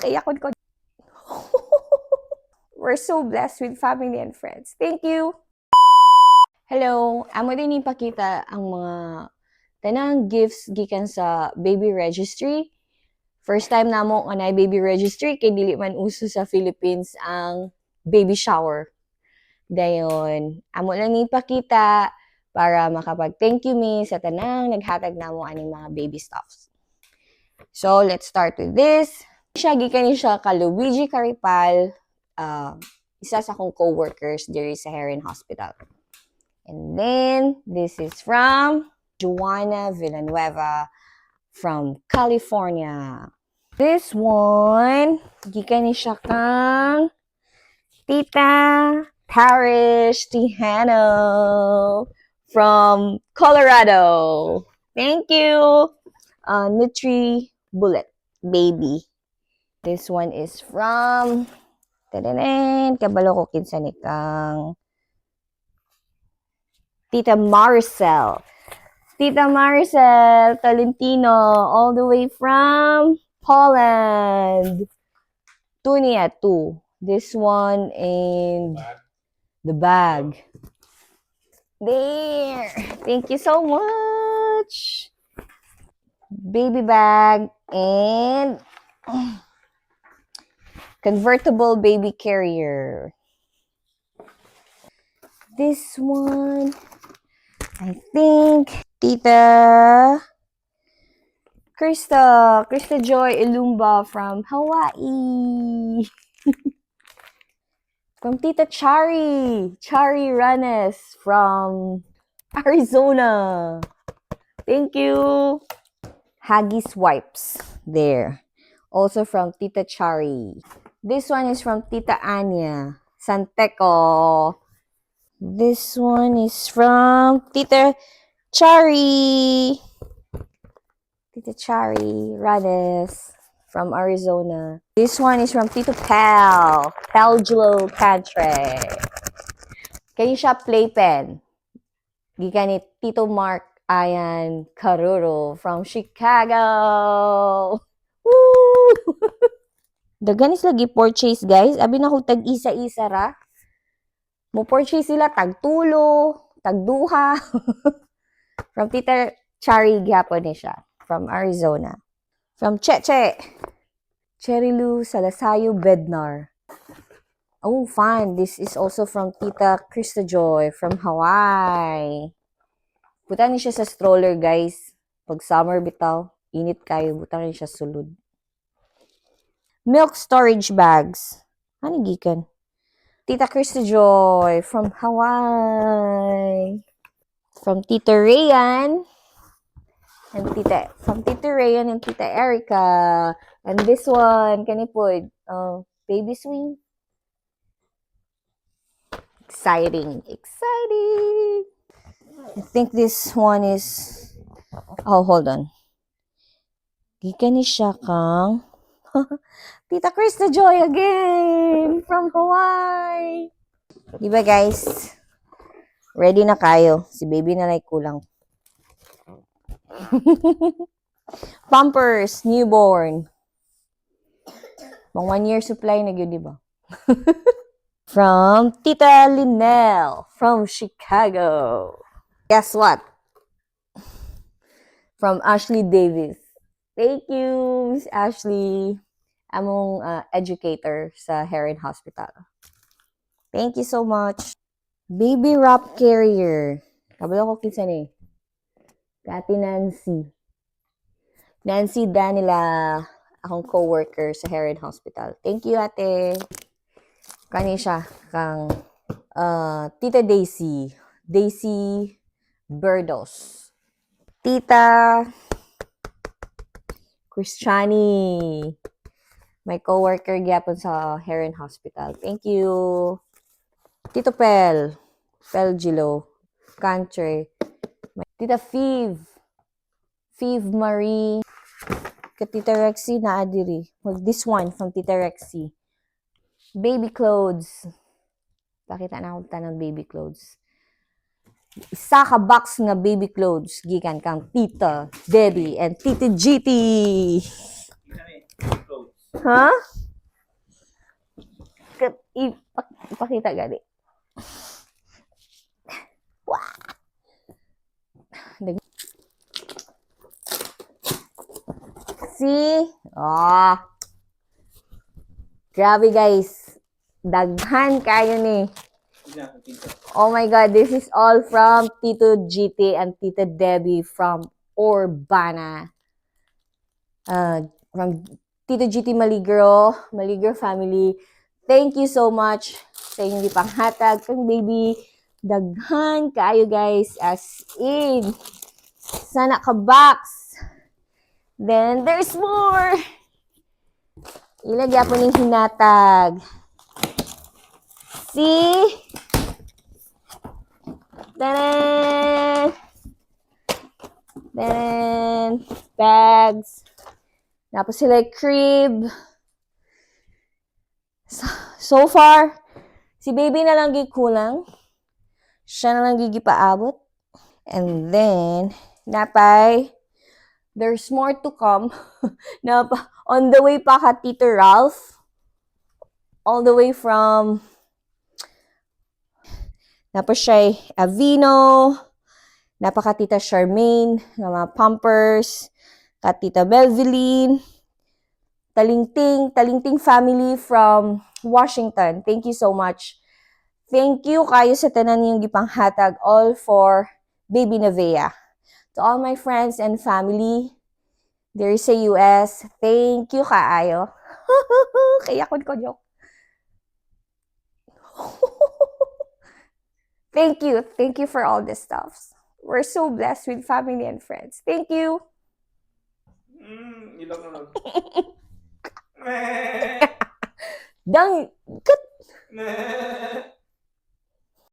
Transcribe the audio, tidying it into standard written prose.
kay akon ko. We're so blessed with family and friends. Thank you. Hello, amo din ipakita ang mga tanang gifts gikan sa baby registry. First time namo nga baby registry kay dili man uso sa Philippines ang baby shower. Dayon, amo lang ipakita para makapag-thank you me sa tanang naghatag namo aning mga baby stuffs. So, let's start with this. Gikan siya ka Luigi Caripal, isa sa akong co-workers diri sa Heron Hospital. And then, this is from Joanna Villanueva from California. This one, gikan siya kang Tita Parish Tijano from Colorado. Thank you. Nutri Bullet Baby. This one is from kabalo ko kinsa ni kang Tita Maricel. Tita Maricel Tolentino, all the way from Poland. Tunia 2. This one and the bag. There. Thank you so much. Baby bag and convertible baby carrier. This one, I think, Tita Krista Joy Ilumba from Hawaii. From Tita Chari Ranes from Arizona. Thank you. Haggis wipes there. Also from Tita Chari. This one is from Tita Anya Santeco. This one is from Tita Chari. Tita Chari Rades from Arizona. This one is from Tito Pelgelo Cantre. Kaya siya playpen. Gikan ni Tito Mark Ayan Caruro from Chicago. Woo! Daganis lagi purchase, guys. Abi na kung tag-isa-isa ra. Mo purchase sila tag-tulo, tag-duha. From Tita Chari gyapon ni siya. From Arizona. From Cheche. Cherilu Salasayo Bednar. Oh, fun. This is also from Tita Krista Joy from Hawaii. Buta ni siya sa stroller, guys. Pag summer bitaw, init kayo. Buta ni siya sulod. Milk storage bags. Ano gikan? Tita Krista Joy from Hawaii. From Tita Rayan. From Tita Rayan and Tita Erica. And this one, kanipod, baby swing. Exciting. I think this one is, hold on. Gikan ni siya kang Tita Krista Joy again from Hawaii. Diba, guys? Ready na kayo. Si baby na lang kulang. Pampers, newborn. Mga 1 year supply na yun, diba? From Tita Linel from Chicago. Guess what? From Ashley Davis. Thank you, Miss Ashley. Among educator sa Heron Hospital. Thank you so much. Baby wrap carrier. Kabalo ko kinsa ni. Kati Nancy. Nancy Danila, akong co-worker sa Heron Hospital. Thank you, ate. Kani siya kang Tita Daisy Berdos. Tita Christiani, my co-worker gyapon sa Heron Hospital. Thank you. Tito Pelgelo Country. Tita Fiv Marie. Tita Rexy na adiri. This one from Tita Rexy. Baby clothes. Pakita na akong tanang baby clothes. Isa ka box nga baby clothes gikan kang Tita Debbie and Tita GT. Ha? Ipakita gali. See? Oh. Grabe guys. Daghan kayo ni. Oh my God, this is all from Tito GT and Tita Debbie from Urbana. From Tito GT Maligro family. Thank you so much sa inyong ipanghatag kang baby. Daghan kayo guys, as in. Sana ka box. Then there's more. Ilagya po ng hinatag. See? Tanan! Then, bags. Tapos sila crib. So far, si baby na lang gikulang. Siya na lang gigipaabot. And then, napay, there's more to come. On the way pa ka Tito Ralph. All the way from Napashay Avino, napaka-Tita Charmaine, ng mga Pampers, ka-Tita Belveline, Talingting family from Washington. Thank you so much. Thank you kayo sa tanan yung gipanghatag, all for Baby Nevea. To all my friends and family, there sa US, thank you kaayo. Kaya ko joke. Thank you for all this stuff. We're so blessed with family and friends. Thank you. Dang, cut.